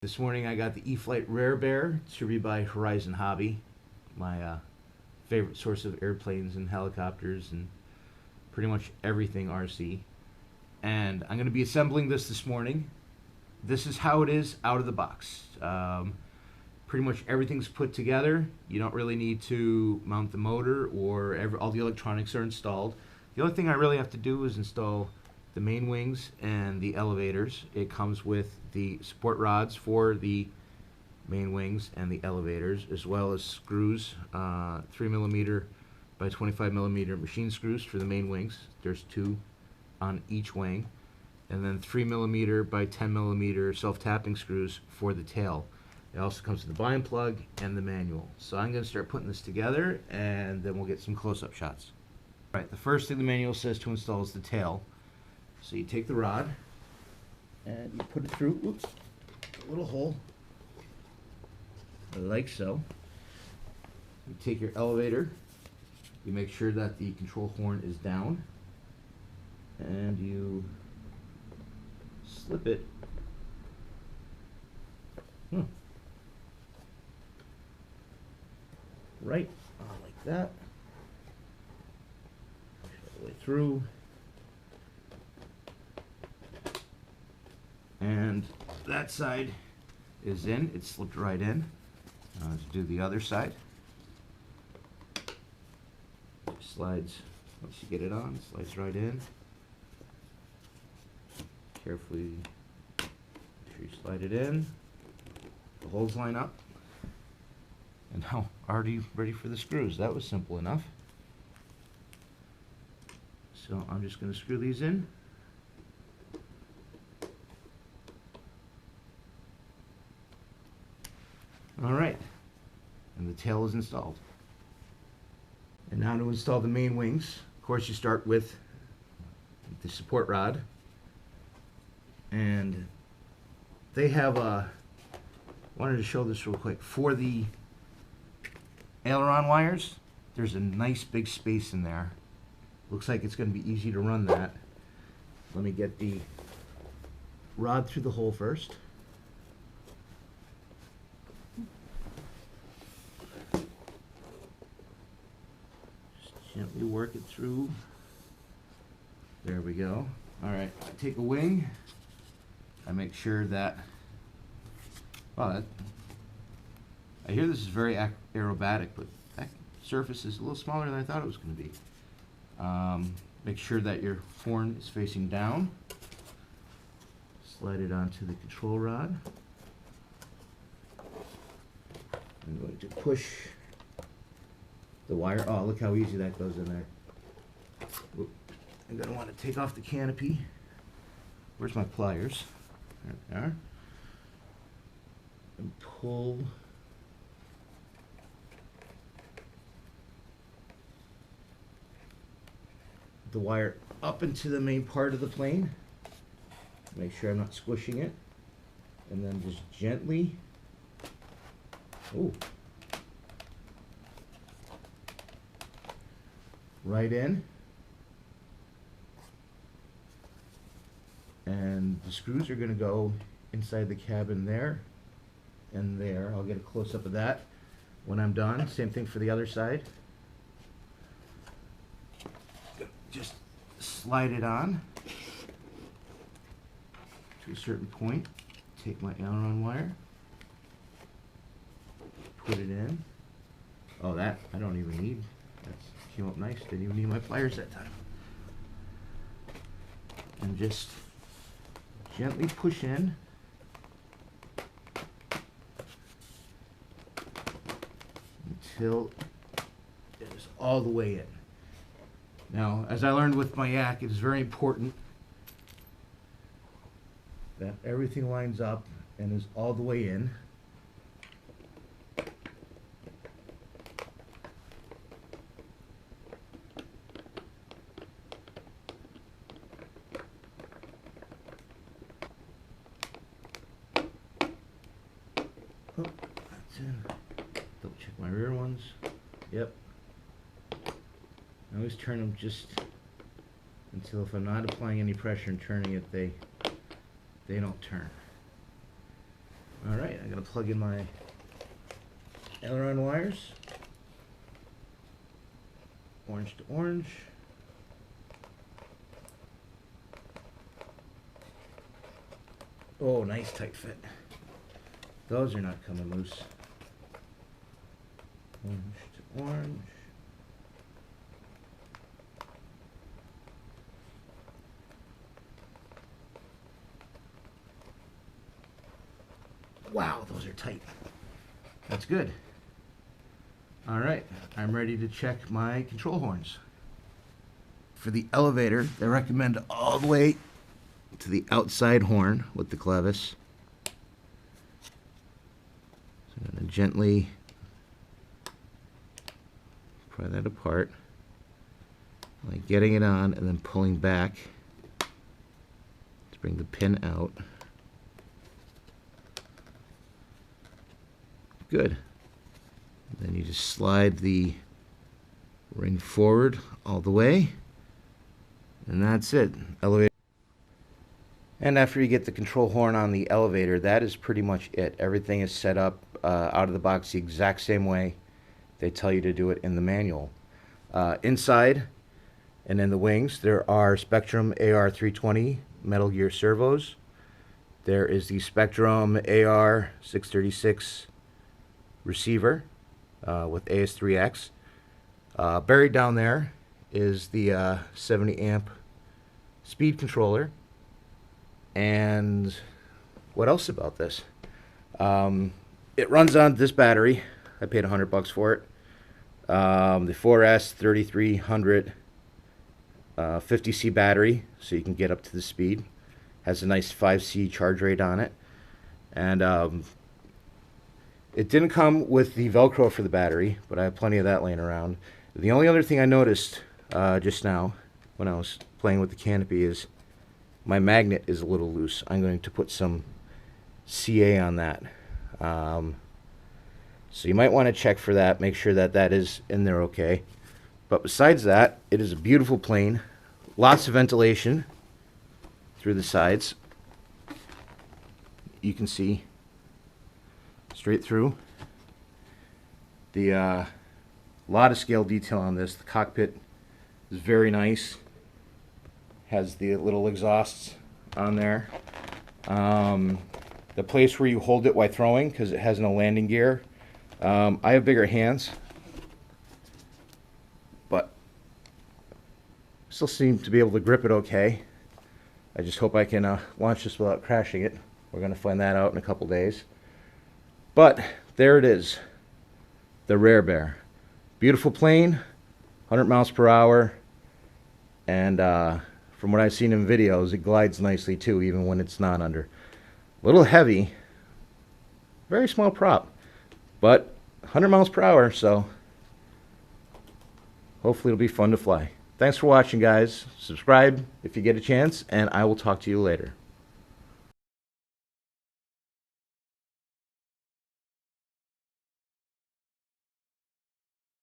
This morning I got the E-Flite Rare Bear, distributed by Horizon Hobby, my favorite source of airplanes and helicopters and pretty much everything RC. And I'm going to be assembling this morning. This is how it is out of the box. Pretty much everything's put together. You don't really need to mount the motor, or all the electronics are installed. The only thing I really have to do is install the main wings and the elevators. It comes with the support rods for the main wings and the elevators, as well as screws, 3mm by 25mm machine screws for the main wings. There's 2 on each wing, and then 3mm by 10mm self-tapping screws for the tail. It also comes with the bind plug and the manual. So I'm going to start putting this together, and then we'll get some close-up shots. All right, the first thing the manual says to install is the tail. So you take the rod and you put it through, oops, a little hole, like so. You take your elevator, you make sure that the control horn is down, and you slip it right like that, all the way through. And that side is in, it slipped right in. Let's do the other side. Slides, once you get it on, slides right in. Carefully, make sure you slide it in. The holes line up. And now, already ready for the screws. That was simple enough. So I'm just going to screw these in. Alright, and the tail is installed. And now to install the main wings. Of course, you start with the support rod. And they have wanted to show this real quick. For the aileron wires, there's a nice big space in there. Looks like it's going to be easy to run that. Let me get the rod through the hole first. Gently work it through. There we go. Alright, I take a wing. I make sure that, well, I hear this is very aerobatic, but that surface is a little smaller than I thought it was going to be. Make sure that your horn is facing down. Slide it onto the control rod. I'm going to push the wire. Oh, look how easy that goes in there. Oop. I'm going to want to take off the canopy. Where's my pliers? There they are. And pull the wire up into the main part of the plane. Make sure I'm not squishing it. And then just gently, right in. And the screws are going to go inside the cabin there and there. I'll get a close-up of that when I'm done. Same thing for the other side. Just slide it on to a certain point. Take my aileron wire, put it in. Oh, that I don't even need. That came up nice. Didn't even need my pliers that time. And just gently push in until it is all the way in. Now, as I learned with my yak, it is very important that everything lines up and is all the way in. Oh, that's in. Double check my rear ones. Yep. I always turn them just until, if I'm not applying any pressure and turning it, they don't turn. Alright, I'm going to plug in my aileron wires. Orange to orange. Oh, nice tight fit. Those are not coming loose. Orange to orange. Wow, those are tight. That's good. All right, I'm ready to check my control horns. For the elevator, they recommend all the way to the outside horn with the clevis. So I'm going to gently pry that apart, like getting it on and then pulling back to bring the pin out. Good. And then you just slide the ring forward all the way, and that's it. Elevator. And after you get the control horn on the elevator, that is pretty much it. Everything is set up out of the box the exact same way they tell you to do it in the manual. Inside and in the wings, there are Spectrum AR320 Metal Gear servos. There is the Spectrum AR636 receiver with AS3X. Buried down there is the 70 amp speed controller. And what else about this? It runs on this battery. I paid $100 for it. The 4S 3300 50C battery, so you can get up to the speed. Has a nice 5C charge rate on it. And it didn't come with the Velcro for the battery, but I have plenty of that laying around. The only other thing I noticed just now when I was playing with the canopy is my magnet is a little loose. I'm going to put some CA on that. So you might want to check for that, make sure that that is in there okay. But besides that, it is a beautiful plane. Lots of ventilation through the sides. You can see straight through. The lot of scale detail on this. The cockpit is very nice. Has the little exhausts on there. The place where you hold it while throwing, because it has no landing gear. I have bigger hands, but still seem to be able to grip it okay. I just hope I can launch this without crashing it. We're going to find that out in a couple days. But there it is, the Rare Bear. Beautiful plane, 100 miles per hour, and from what I've seen in videos, it glides nicely too, even when it's not under. A little heavy, very small prop, but 100 miles per hour, so hopefully it'll be fun to fly. Thanks for watching, guys. Subscribe if you get a chance, and I will talk to you later.